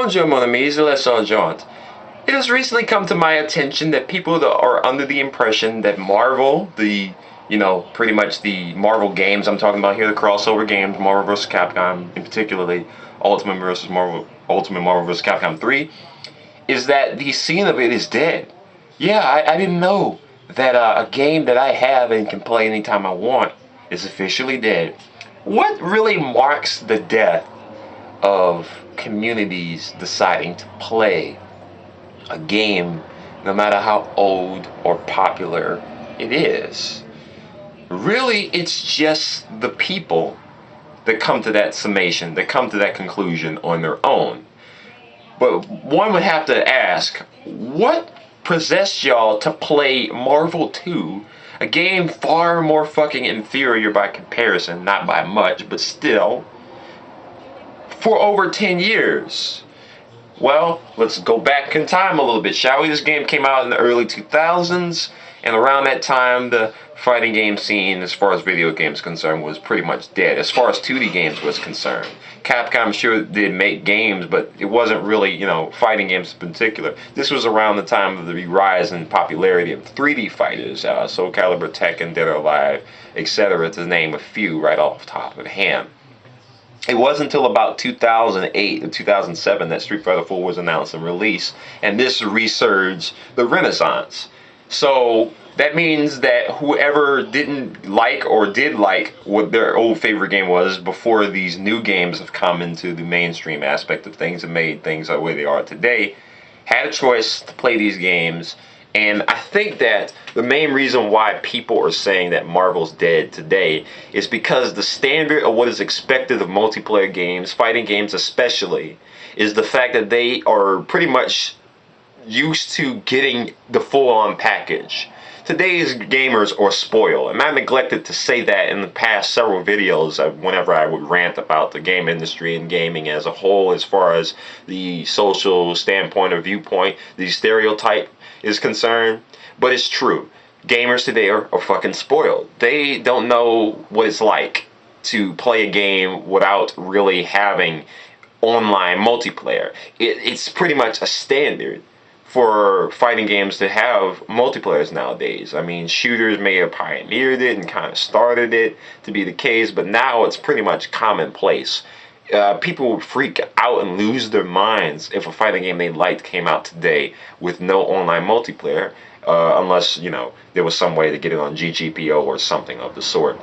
Bonjour, mon amis, le sergent. It has recently come to my attention that people that are under the impression that Marvel, pretty much the Marvel games I'm talking about here, the crossover games, Marvel vs. Capcom, in particularly Ultimate Marvel vs. Capcom 3, is that the scene of it is dead. Yeah, I didn't know that a game that I have and can play anytime I want is officially dead. What really marks the death of communities deciding to play a game, no matter how old or popular it is? Really, it's just the people that come to that summation, that come to that conclusion on their own. But one would have to ask, what possessed y'all to play Marvel 2, a game far more fucking inferior by comparison, not by much, but still, for over 10 years? Well, let's go back in time a little bit, shall we? This game came out in the early 2000s, and around that time, the fighting game scene, as far as video games concerned, was pretty much dead. As far as 2D games was concerned, Capcom sure did make games, but it wasn't really, fighting games in particular. This was around the time of the rise in popularity of 3D fighters, Soul Calibur, Tekken, Dead or Alive, etc., to name a few right off the top of the hand. It wasn't until about 2008 or 2007 that Street Fighter 4 was announced and released, and this resurged the Renaissance. So that means that whoever didn't like or did like what their old favorite game was before these new games have come into the mainstream aspect of things and made things the way they are today, had a choice to play these games. And I think that the main reason why people are saying that Marvel's dead today is because the standard of what is expected of multiplayer games, fighting games especially, is the fact that they are pretty much used to getting the full-on package. Today's gamers are spoiled, and I neglected to say that in the past several videos whenever I would rant about the game industry and gaming as a whole, as far as the social standpoint or viewpoint, the stereotype is concerned. But it's true. Gamers today are fucking spoiled. They don't know what it's like to play a game without really having online multiplayer. It's pretty much a standard for fighting games to have multiplayers nowadays. I mean, shooters may have pioneered it and kind of started it to be the case, but now it's pretty much commonplace. People would freak out and lose their minds if a fighting game they liked came out today with no online multiplayer, unless, there was some way to get it on GGPO or something of the sort.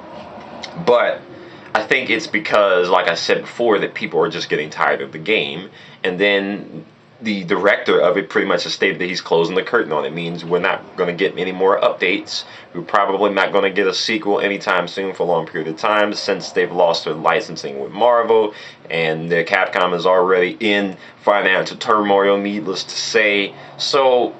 But I think it's because, like I said before, that people are just getting tired of the game, and then the director of it pretty much has stated that he's closing the curtain on it. It means we're not going to get any more updates. We're probably not going to get a sequel anytime soon for a long period of time, since they've lost their licensing with Marvel, and their Capcom is already in financial turmoil, needless to say. So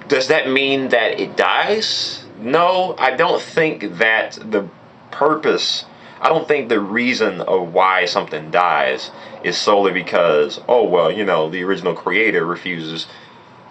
does that mean that it dies? No, I don't think that the purpose, I don't think the reason of why something dies is solely because, the original creator refuses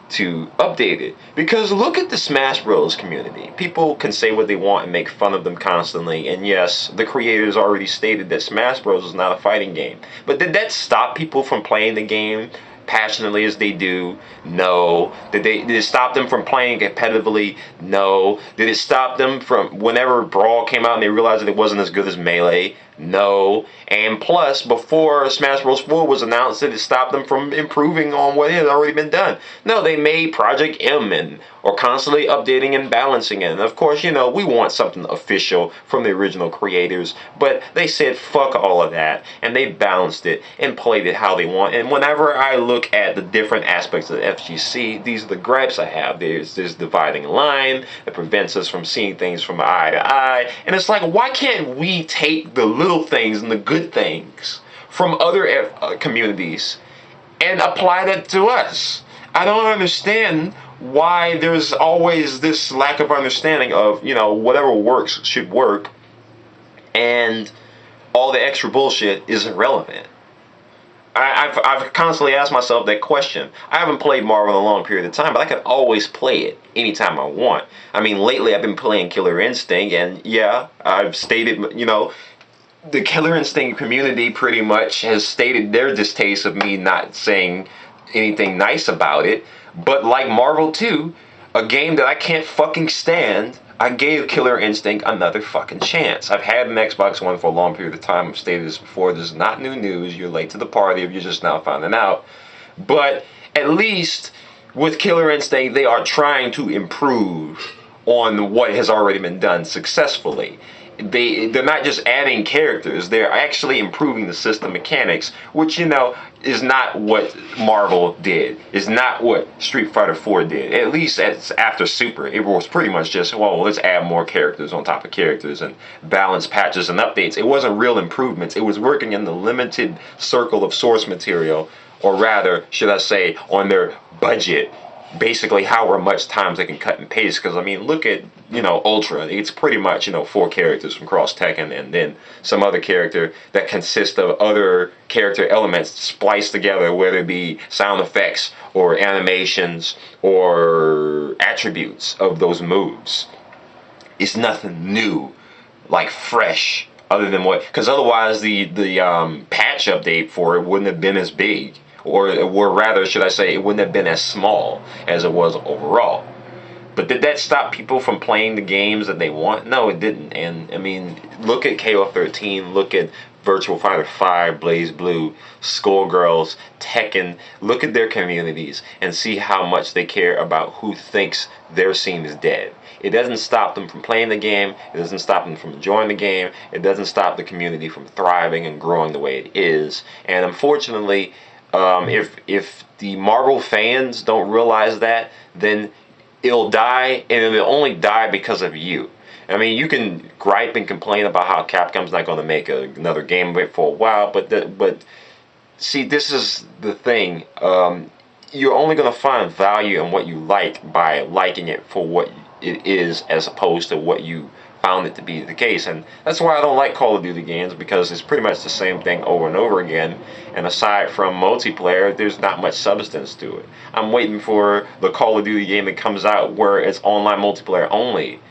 to update it. Because look at the Smash Bros. Community. People can say what they want and make fun of them constantly. And yes, the creators already stated that Smash Bros. Is not a fighting game. But did that stop people from playing the game passionately as they do? No. Did it stop them from playing competitively? No. Did it stop them from, whenever Brawl came out and they realized that it wasn't as good as Melee? No. And plus, before Smash Bros. 4 was announced, did it stop them from improving on what had already been done? No, they made Project M and are constantly updating and balancing it. And of course, we want something official from the original creators, but they said fuck all of that, and they balanced it and played it how they want. And whenever I look at the different aspects of the FGC, these are the gripes I have. There's this dividing line that prevents us from seeing things from eye to eye, and it's like, why can't we take the little things and the good things from other communities and apply that to us? I don't understand why there's always this lack of understanding of, whatever works should work, and all the extra bullshit is irrelevant. I've constantly asked myself that question. I haven't played Marvel in a long period of time, but I can always play it anytime I want. I mean, lately I've been playing Killer Instinct, and yeah, I've stated, the Killer Instinct community pretty much has stated their distaste of me not saying anything nice about it. But like Marvel 2, a game that I can't fucking stand, I gave Killer Instinct another fucking chance. I've had an Xbox One for a long period of time. I've stated this before. This is not new news. You're late to the party if you're just now finding out. But at least with Killer Instinct, they are trying to improve on what has already been done successfully. They're not just adding characters, they're actually improving the system mechanics, which, you know, is not what Marvel did, is not what Street Fighter 4 did. At least after Super, it was pretty much just, well, let's add more characters on top of characters and balance patches and updates. It wasn't real improvements. It was working in the limited circle of source material, or rather, should I say, on their budget. Basically however much times they can cut and paste, because I mean, look at, you know, Ultra. It's pretty much, you know, 4 characters from Cross Tekken and then some other character that consists of other character elements spliced together, whether it be sound effects or animations or attributes of those moves. It's nothing new, like fresh, other than what, because otherwise the patch update for it wouldn't have been as big. Or rather, should I say, it wouldn't have been as small as it was overall. But did that stop people from playing the games that they want? No, it didn't. And, I mean, look at KOF 13, look at Virtua Fighter 5, BlazBlue, Skullgirls, Tekken. Look at their communities and see how much they care about who thinks their scene is dead. It doesn't stop them from playing the game. It doesn't stop them from enjoying the game. It doesn't stop the community from thriving and growing the way it is. And unfortunately, if the Marvel fans don't realize that, then it'll die, and it'll only die because of you. I mean, you can gripe and complain about how Capcom's not going to make another game for a while, but see, this is the thing. You're only going to find value in what you like by liking it for what it is, as opposed to what you found it to be the case. And that's why I don't like Call of Duty games, because it's pretty much the same thing over and over again, and aside from multiplayer, there's not much substance to it. I'm waiting for the Call of Duty game that comes out where it's online multiplayer only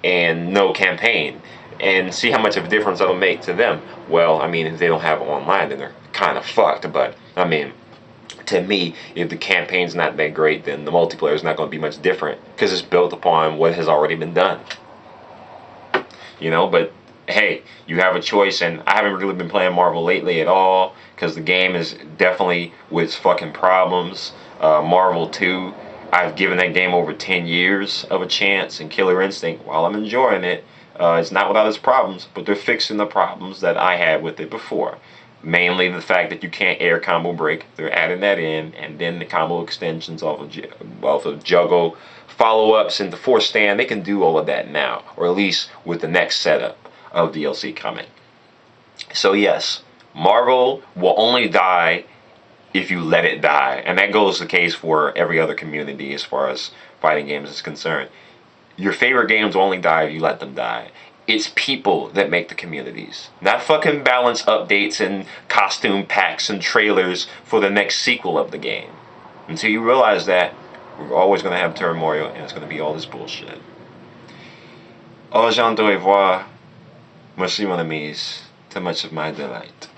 and no campaign, and see how much of a difference that'll make to them. Well, I mean, if they don't have online, then they're kind of fucked. But I mean, to me, if the campaign's not that great, then the multiplayer is not going to be much different, because it's built upon what has already been done. You know, but hey, you have a choice, and I haven't really been playing Marvel lately at all, because the game is definitely with its fucking problems. Marvel 2, I've given that game over 10 years of a chance, and Killer Instinct, while I'm enjoying it, it's not without its problems, but they're fixing the problems that I had with it before. Mainly the fact that you can't air combo break. They're adding that in, and then the combo extensions off of Juggle, follow-ups into Force Stand. They can do all of that now, or at least with the next setup of DLC coming. So yes, Marvel will only die if you let it die, and that goes the case for every other community as far as fighting games is concerned. Your favorite games will only die if you let them die. It's people that make the communities, not fucking balance updates and costume packs and trailers for the next sequel of the game. Until you realize that, we're always going to have turmoil, and it's going to be all this bullshit. Au revoir. Merci, mon amis. Too much of my delight.